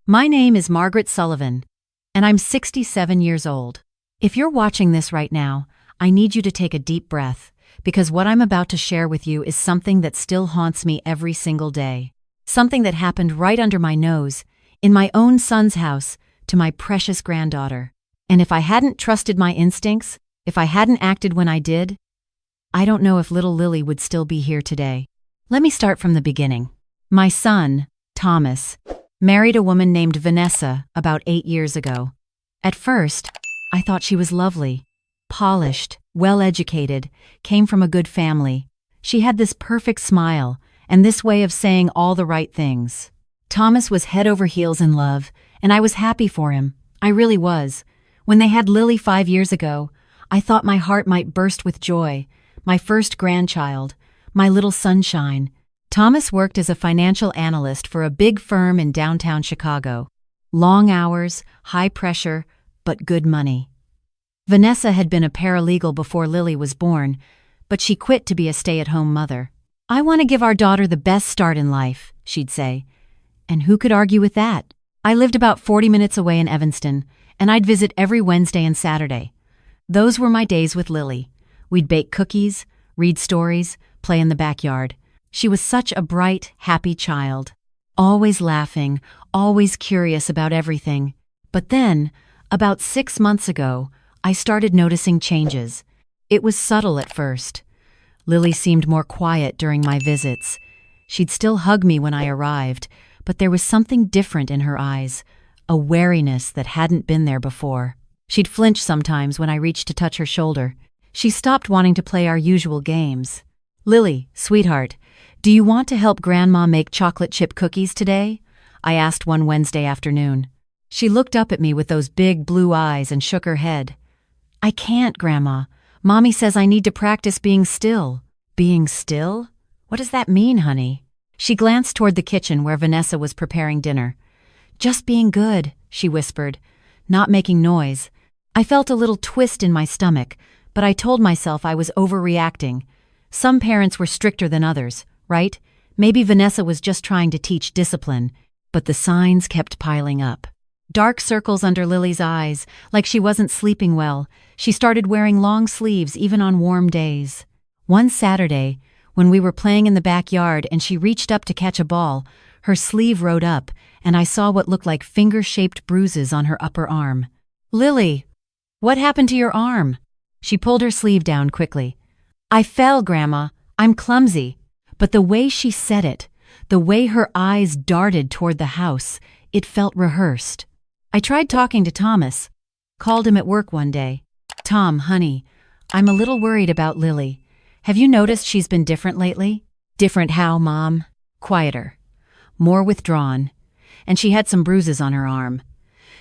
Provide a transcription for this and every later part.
My name is Margaret Sullivan, and I'm 67 years old. If you're watching this right now, I need you to take a deep breath, because what I'm about to share with you is something that still haunts me every single day. Something that happened right under my nose, in my own son's house, to my precious granddaughter. And if I hadn't trusted my instincts, if I hadn't acted when I did, I don't know if little Lily would still be here today. Let me start from the beginning. My son, Thomas, married a woman named Vanessa about 8 years ago. At first, I thought she was lovely, polished, well-educated, came from a good family. She had this perfect smile and this way of saying all the right things. Thomas was head over heels in love, and I was happy for him. I really was. When they had Lily 5 years ago, I thought my heart might burst with joy. My first grandchild, my little sunshine. Thomas worked as a financial analyst for a big firm in downtown Chicago. Long hours, high pressure, but good money. Vanessa had been a paralegal before Lily was born, but she quit to be a stay-at-home mother. "I want to give our daughter the best start in life," she'd say. And who could argue with that? I lived about 40 minutes away in Evanston, and I'd visit every Wednesday and Saturday. Those were my days with Lily. We'd bake cookies, read stories, play in the backyard. She was such a bright, happy child. Always laughing, always curious about everything. But then, about 6 months ago, I started noticing changes. It was subtle at first. Lily seemed more quiet during my visits. She'd still hug me when I arrived, but there was something different in her eyes, a wariness that hadn't been there before. She'd flinch sometimes when I reached to touch her shoulder. She stopped wanting to play our usual games. "Lily, sweetheart, do you want to help Grandma make chocolate chip cookies today?" I asked one Wednesday afternoon. She looked up at me with those big blue eyes and shook her head. "I can't, Grandma. Mommy says I need to practice being still." "Being still? What does that mean, honey?" She glanced toward the kitchen where Vanessa was preparing dinner. "Just being good," she whispered, not making noise. I felt a little twist in my stomach, but I told myself I was overreacting. Some parents were stricter than others, right? Maybe Vanessa was just trying to teach discipline, but the signs kept piling up. Dark circles under Lily's eyes, like she wasn't sleeping well. She started wearing long sleeves even on warm days. One Saturday, when we were playing in the backyard and she reached up to catch a ball, her sleeve rode up, and I saw what looked like finger-shaped bruises on her upper arm. "Lily, what happened to your arm?" She pulled her sleeve down quickly. "I fell, Grandma. I'm clumsy." But the way she said it, the way her eyes darted toward the house, it felt rehearsed. I tried talking to Thomas. Called him at work one day. "Tom, honey, I'm a little worried about Lily. Have you noticed she's been different lately?" "Different how, Mom?" "Quieter. More withdrawn. And she had some bruises on her arm.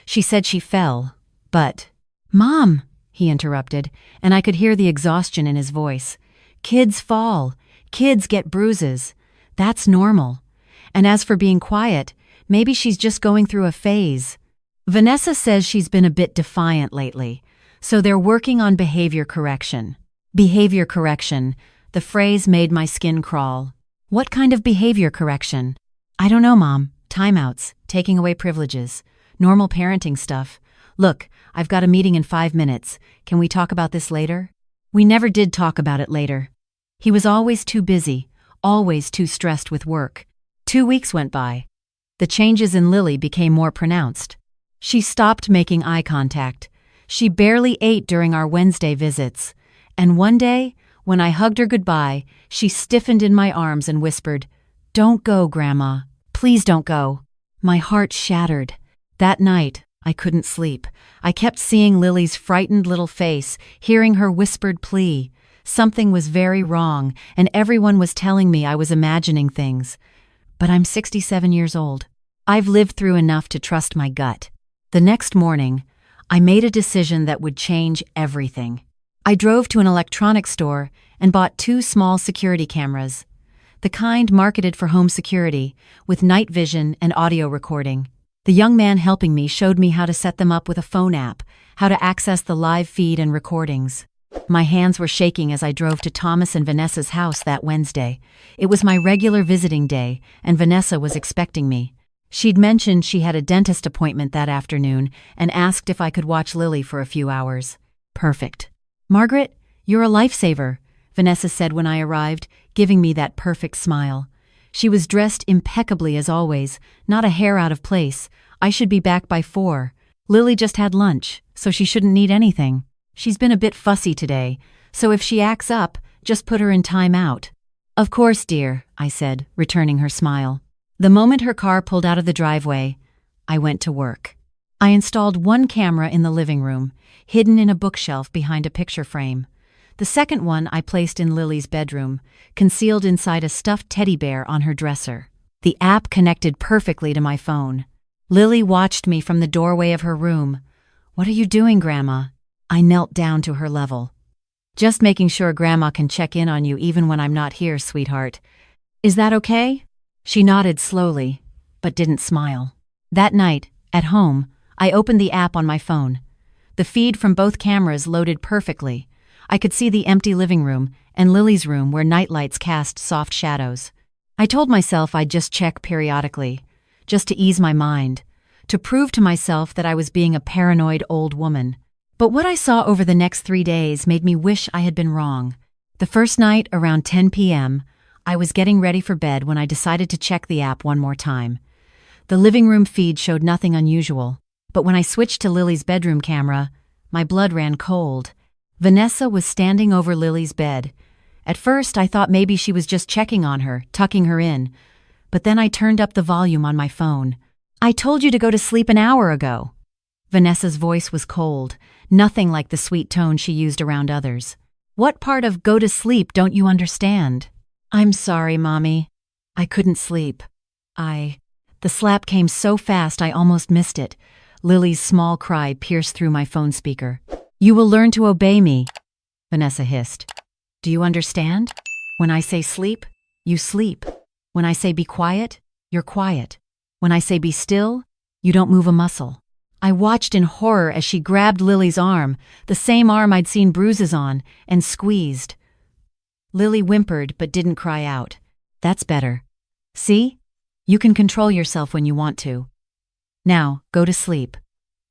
She said she fell, but—" "Mom," he interrupted, and I could hear the exhaustion in his voice. "Kids fall. Kids get bruises. That's normal. And as for being quiet, maybe she's just going through a phase. Vanessa says she's been a bit defiant lately, so they're working on behavior correction." Behavior correction. The phrase made my skin crawl. "What kind of behavior correction?" "I don't know, Mom. Timeouts, taking away privileges, normal parenting stuff. Look, I've got a meeting in 5 minutes. Can we talk about this later?" We never did talk about it later. He was always too busy, always too stressed with work. 2 weeks went by. The changes in Lily became more pronounced. She stopped making eye contact. She barely ate during our Wednesday visits. And one day, when I hugged her goodbye, she stiffened in my arms and whispered, "Don't go, Grandma. Please don't go." My heart shattered. That night, I couldn't sleep. I kept seeing Lily's frightened little face, hearing her whispered plea. Something was very wrong, and everyone was telling me I was imagining things. But I'm 67 years old. I've lived through enough to trust my gut. The next morning, I made a decision that would change everything. I drove to an electronics store and bought 2 small security cameras, the kind marketed for home security, with night vision and audio recording. The young man helping me showed me how to set them up with a phone app, how to access the live feed and recordings. My hands were shaking as I drove to Thomas and Vanessa's house that Wednesday. It was my regular visiting day, and Vanessa was expecting me. She'd mentioned she had a dentist appointment that afternoon and asked if I could watch Lily for a few hours. Perfect. Margaret, you're a lifesaver, Vanessa said when I arrived, giving me that perfect smile. She was dressed impeccably as always, not a hair out of place. I should be back by 4. Lily just had lunch, so she shouldn't need anything. She's been a bit fussy today, so if she acts up, just put her in time out. Of course, dear, I said, returning her smile. The moment her car pulled out of the driveway, I went to work. I installed one camera in the living room, hidden in a bookshelf behind a picture frame. The second one I placed in Lily's bedroom, concealed inside a stuffed teddy bear on her dresser. The app connected perfectly to my phone. Lily watched me from the doorway of her room. "What are you doing, Grandma?" I knelt down to her level. "Just making sure Grandma can check in on you even when I'm not here, sweetheart. Is that okay?" She nodded slowly, but didn't smile. That night, at home, I opened the app on my phone. The feed from both cameras loaded perfectly. I could see the empty living room and Lily's room where nightlights cast soft shadows. I told myself I'd just check periodically, just to ease my mind, to prove to myself that I was being a paranoid old woman. But what I saw over the next 3 days made me wish I had been wrong. The first night, around 10 p.m., I was getting ready for bed when I decided to check the app one more time. The living room feed showed nothing unusual, but when I switched to Lily's bedroom camera, my blood ran cold. Vanessa was standing over Lily's bed. At first, I thought maybe she was just checking on her, tucking her in, but then I turned up the volume on my phone. "I told you to go to sleep an hour ago." Vanessa's voice was cold, nothing like the sweet tone she used around others. "What part of go to sleep don't you understand?" "I'm sorry, Mommy. I couldn't sleep. The slap came so fast I almost missed it. Lily's small cry pierced through my phone speaker. "You will learn to obey me," Vanessa hissed. "Do you understand? When I say sleep, you sleep. When I say be quiet, you're quiet. When I say be still, you don't move a muscle." I watched in horror as she grabbed Lily's arm, the same arm I'd seen bruises on, and squeezed. Lily whimpered but didn't cry out. "That's better. See? You can control yourself when you want to. Now, go to sleep,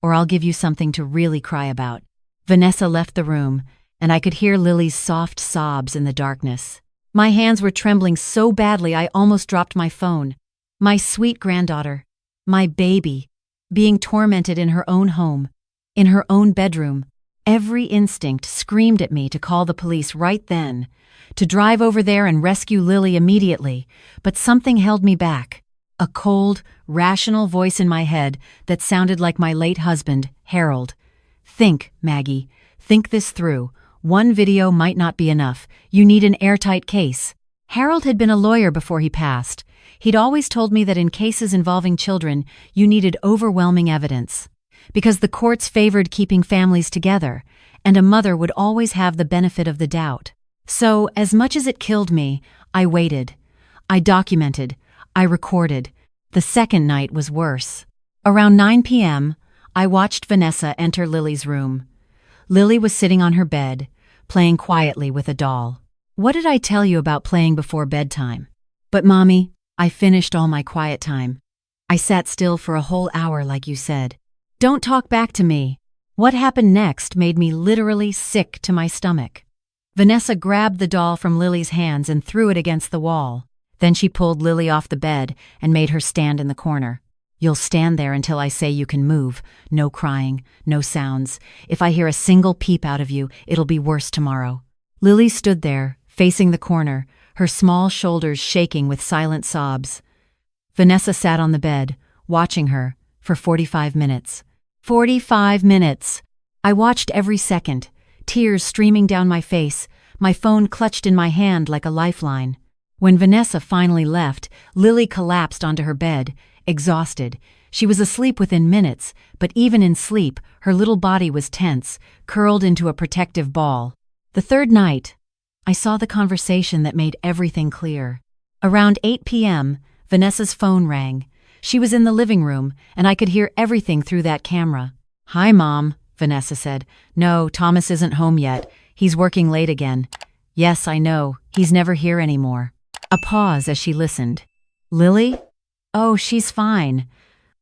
or I'll give you something to really cry about." Vanessa left the room, and I could hear Lily's soft sobs in the darkness. My hands were trembling so badly I almost dropped my phone. My sweet granddaughter, my baby, being tormented in her own home, in her own bedroom. Every instinct screamed at me to call the police right then, to drive over there and rescue Lily immediately, but something held me back. A cold, rational voice in my head that sounded like my late husband, Harold. "Think, Maggie, think this through. One video might not be enough. You need an airtight case." Harold had been a lawyer before he passed. He'd always told me that in cases involving children, you needed overwhelming evidence, because the courts favored keeping families together, and a mother would always have the benefit of the doubt. So, as much as it killed me, I waited. I documented. I recorded. The second night was worse. Around 9 p.m., I watched Vanessa enter Lily's room. Lily was sitting on her bed, playing quietly with a doll. "What did I tell you about playing before bedtime?" "But Mommy, I finished all my quiet time. I sat still for a whole hour like you said." "Don't talk back to me." What happened next made me literally sick to my stomach. Vanessa grabbed the doll from Lily's hands and threw it against the wall. Then she pulled Lily off the bed and made her stand in the corner. "You'll stand there until I say you can move. No crying, no sounds. If I hear a single peep out of you, it'll be worse tomorrow." Lily stood there, facing the corner, her small shoulders shaking with silent sobs. Vanessa sat on the bed, watching her, for 45 minutes. 45 minutes! I watched every second, tears streaming down my face, my phone clutched in my hand like a lifeline. When Vanessa finally left, Lily collapsed onto her bed, exhausted. She was asleep within minutes, but even in sleep, her little body was tense, curled into a protective ball. The third night, I saw the conversation that made everything clear. Around 8 p.m., Vanessa's phone rang. She was in the living room, and I could hear everything through that camera. "Hi, Mom," Vanessa said. "No, Thomas isn't home yet. He's working late again." "Yes, I know. He's never here anymore." A pause as she listened. "Lily?" Oh, she's fine.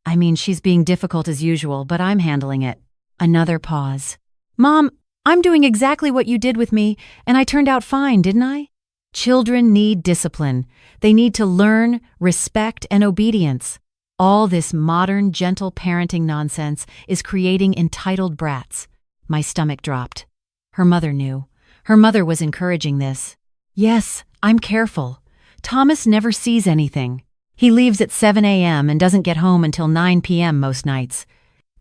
I mean, she's being difficult as usual, but I'm handling it. Another pause. Mom, I'm doing exactly what you did with me, and I turned out fine, didn't I? Children need discipline. They need to learn, respect, and obedience. All this modern, gentle parenting nonsense is creating entitled brats. My stomach dropped. Her mother knew. Her mother was encouraging this. Yes, I'm careful. Thomas never sees anything. He leaves at 7 a.m. and doesn't get home until 9 p.m. most nights.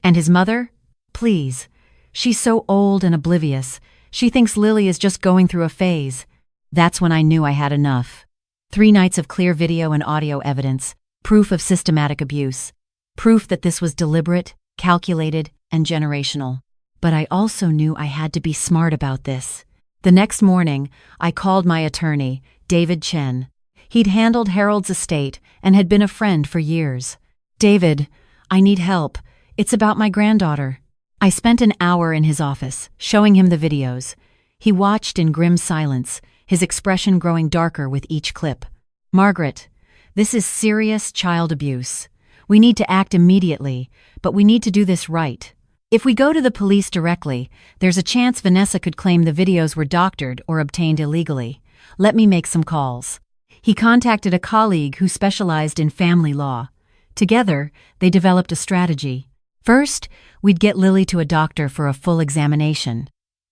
And his mother? Please. She's so old and oblivious. She thinks Lily is just going through a phase. That's when I knew I had enough. 3 nights of clear video and audio evidence, proof of systematic abuse, proof that this was deliberate, calculated, and generational. But I also knew I had to be smart about this. The next morning, I called my attorney, David Chen. He'd handled Harold's estate and had been a friend for years. David, I need help. It's about my granddaughter. I spent an hour in his office, showing him the videos. He watched in grim silence, his expression growing darker with each clip. Margaret, this is serious child abuse. We need to act immediately, but we need to do this right. If we go to the police directly, there's a chance Vanessa could claim the videos were doctored or obtained illegally. Let me make some calls. He contacted a colleague who specialized in family law. Together, they developed a strategy. First, we'd get Lily to a doctor for a full examination.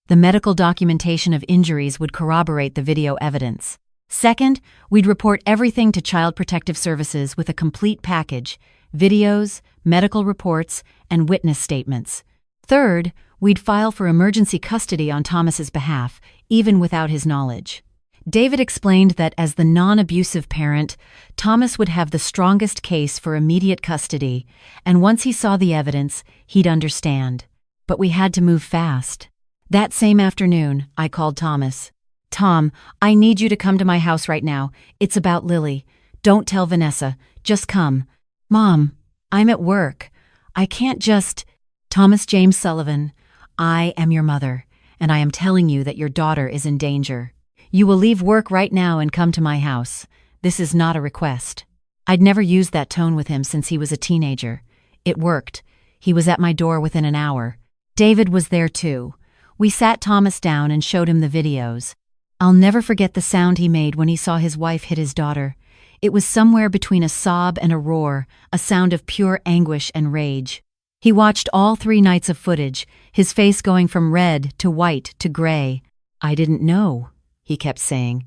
The medical documentation of injuries would corroborate the video evidence. Second, we'd report everything to Child Protective Services with a complete package: videos, medical reports, and witness statements. Third, we'd file for emergency custody on Thomas's behalf, even without his knowledge. David explained that as the non-abusive parent, Thomas would have the strongest case for immediate custody, and once he saw the evidence, he'd understand. But we had to move fast. That same afternoon, I called Thomas. Tom, I need you to come to my house right now. It's about Lily. Don't tell Vanessa. Just come. Mom, I'm at work. I can't just... Thomas James Sullivan, I am your mother, and I am telling you that your daughter is in danger. You will leave work right now and come to my house. This is not a request. I'd never used that tone with him since he was a teenager. It worked. He was at my door within an hour. David was there too. We sat Thomas down and showed him the videos. I'll never forget the sound he made when he saw his wife hit his daughter. It was somewhere between a sob and a roar, a sound of pure anguish and rage. He watched all 3 nights of footage, his face going from red to white to gray. I didn't know, he kept saying.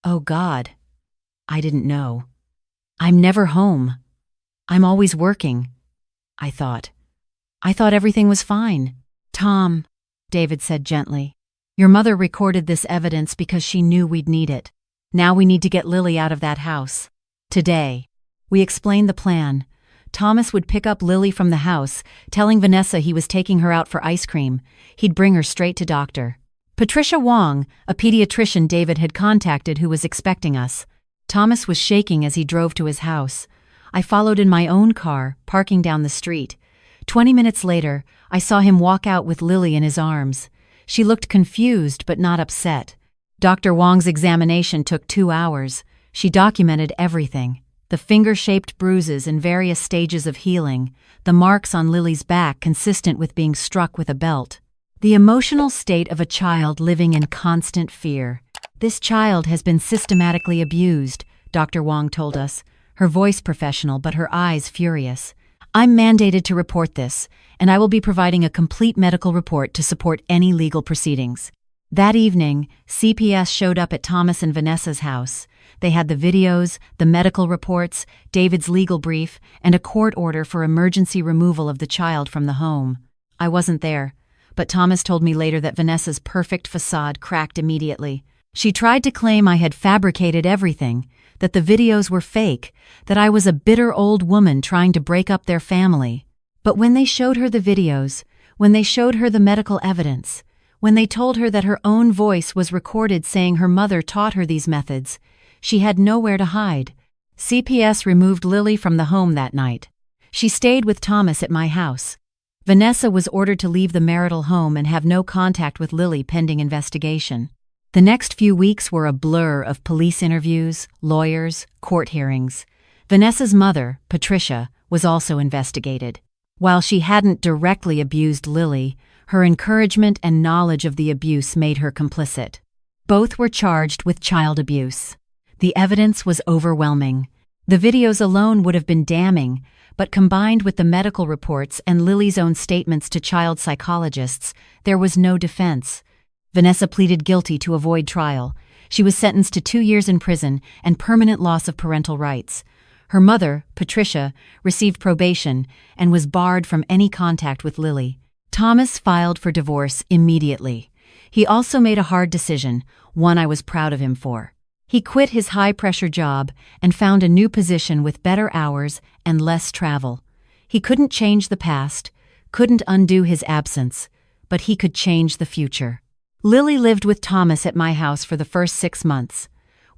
Oh God, I didn't know. I'm never home. I'm always working. I thought everything was fine. Tom, David said gently, your mother recorded this evidence because she knew we'd need it. Now we need to get Lily out of that house. Today. We explained the plan. Thomas would pick up Lily from the house, telling Vanessa he was taking her out for ice cream. He'd bring her straight to Dr. Patricia Wong, a pediatrician David had contacted who was expecting us. Thomas was shaking as he drove to his house. I followed in my own car, parking down the street. 20 minutes later, I saw him walk out with Lily in his arms. She looked confused but not upset. Dr. Wong's examination took 2 hours. She documented everything. The finger-shaped bruises in various stages of healing, the marks on Lily's back consistent with being struck with a belt. The emotional state of a child living in constant fear. This child has been systematically abused, Dr. Wong told us, her voice professional but her eyes furious. I'm mandated to report this, and I will be providing a complete medical report to support any legal proceedings. That evening, CPS showed up at Thomas and Vanessa's house. They had the videos, the medical reports, David's legal brief, and a court order for emergency removal of the child from the home. I wasn't there, but Thomas told me later that Vanessa's perfect facade cracked immediately. She tried to claim I had fabricated everything, that the videos were fake, that I was a bitter old woman trying to break up their family. But when they showed her the videos, when they showed her the medical evidence, when they told her that her own voice was recorded saying her mother taught her these methods, she had nowhere to hide. CPS removed Lily from the home that night. She stayed with Thomas at my house. Vanessa was ordered to leave the marital home and have no contact with Lily pending investigation. The next few weeks were a blur of police interviews, lawyers, court hearings. Vanessa's mother, Patricia, was also investigated. While she hadn't directly abused Lily, her encouragement and knowledge of the abuse made her complicit. Both were charged with child abuse. The evidence was overwhelming. The videos alone would have been damning, but combined with the medical reports and Lily's own statements to child psychologists, there was no defense. Vanessa pleaded guilty to avoid trial. She was sentenced to 2 years in prison and permanent loss of parental rights. Her mother, Patricia, received probation and was barred from any contact with Lily. Thomas filed for divorce immediately. He also made a hard decision, one I was proud of him for. He quit his high-pressure job and found a new position with better hours and less travel. He couldn't change the past, couldn't undo his absence, but he could change the future. Lily lived with Thomas at my house for the first 6 months.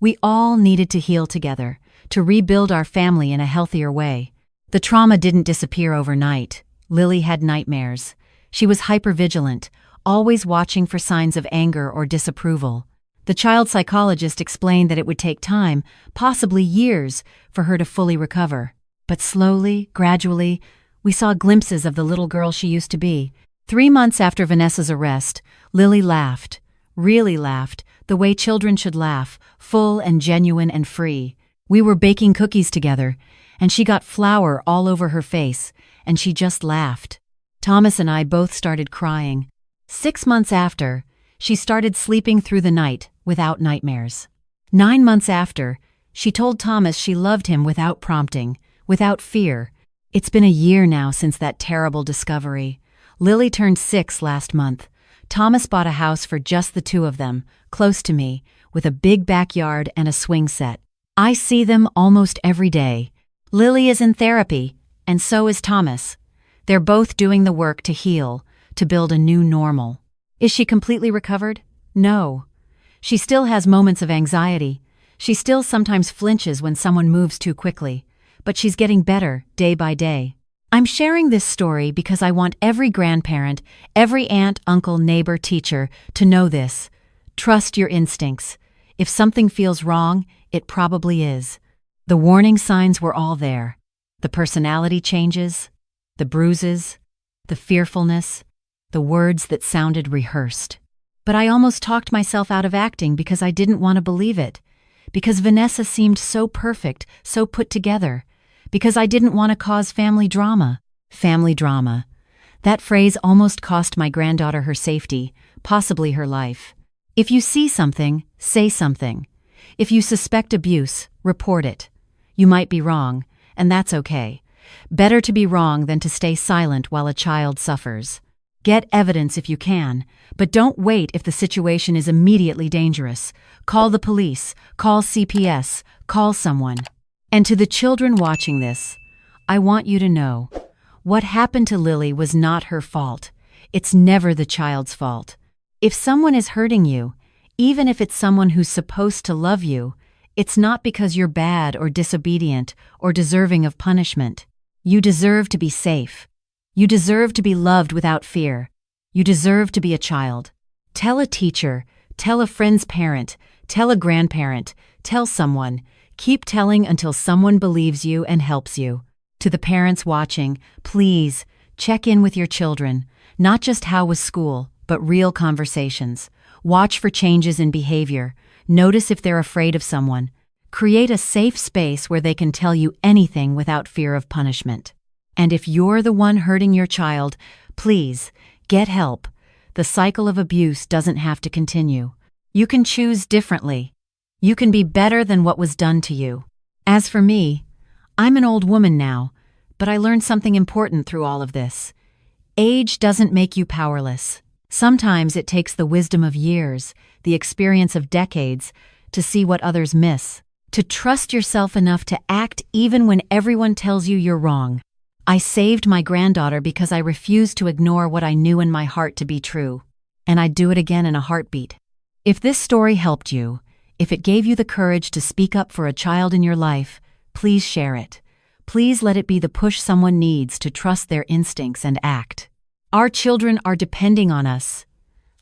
We all needed to heal together, to rebuild our family in a healthier way. The trauma didn't disappear overnight. Lily had nightmares. She was hypervigilant, always watching for signs of anger or disapproval. The child psychologist explained that it would take time, possibly years, for her to fully recover. But slowly, gradually, we saw glimpses of the little girl she used to be. 3 months after Vanessa's arrest, Lily laughed, really laughed, the way children should laugh, full and genuine and free. We were baking cookies together, and she got flour all over her face, and she just laughed. Thomas and I both started crying. 6 months after, she started sleeping through the night without nightmares. 9 months after, she told Thomas she loved him without prompting, without fear. It's been a year now since that terrible discovery. Lily turned 6 last month. Thomas bought a house for just the two of them, close to me, with a big backyard and a swing set. I see them almost every day. Lily is in therapy, and so is Thomas. They're both doing the work to heal, to build a new normal. Is she completely recovered? No. She still has moments of anxiety. She still sometimes flinches when someone moves too quickly. But she's getting better day by day. I'm sharing this story because I want every grandparent, every aunt, uncle, neighbor, teacher to know this. Trust your instincts. If something feels wrong, it probably is. The warning signs were all there. The personality changes, the bruises, the fearfulness, the words that sounded rehearsed. But I almost talked myself out of acting because I didn't want to believe it. Because Vanessa seemed so perfect, so put together. Because I didn't want to cause family drama. Family drama. That phrase almost cost my granddaughter her safety, possibly her life. If you see something, say something. If you suspect abuse, report it. You might be wrong, and that's okay. Better to be wrong than to stay silent while a child suffers. Get evidence if you can, but don't wait if the situation is immediately dangerous. Call the police, call CPS, call someone. And to the children watching this, I want you to know, what happened to Lily was not her fault. It's never the child's fault. If someone is hurting you, even if it's someone who's supposed to love you, it's not because you're bad or disobedient or deserving of punishment. You deserve to be safe. You deserve to be loved without fear. You deserve to be a child. Tell a teacher, tell a friend's parent, tell a grandparent, tell someone. Keep telling until someone believes you and helps you. To the parents watching, please, check in with your children. Not just how was school, but real conversations. Watch for changes in behavior. Notice if they're afraid of someone. Create a safe space where they can tell you anything without fear of punishment. And if you're the one hurting your child, please, get help. The cycle of abuse doesn't have to continue. You can choose differently. You can be better than what was done to you. As for me, I'm an old woman now, but I learned something important through all of this. Age doesn't make you powerless. Sometimes it takes the wisdom of years, the experience of decades, to see what others miss. To trust yourself enough to act even when everyone tells you you're wrong. I saved my granddaughter because I refused to ignore what I knew in my heart to be true. And I'd do it again in a heartbeat. If this story helped you, if it gave you the courage to speak up for a child in your life, please share it. Please let it be the push someone needs to trust their instincts and act. Our children are depending on us.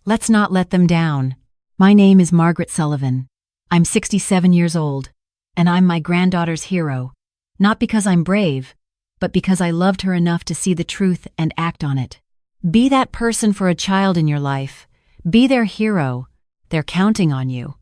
Let's not let them down. My name is Margaret Sullivan. I'm 67 years old, and I'm my granddaughter's hero. Not because I'm brave, but because I loved her enough to see the truth and act on it. Be that person for a child in your life. Be their hero. They're counting on you.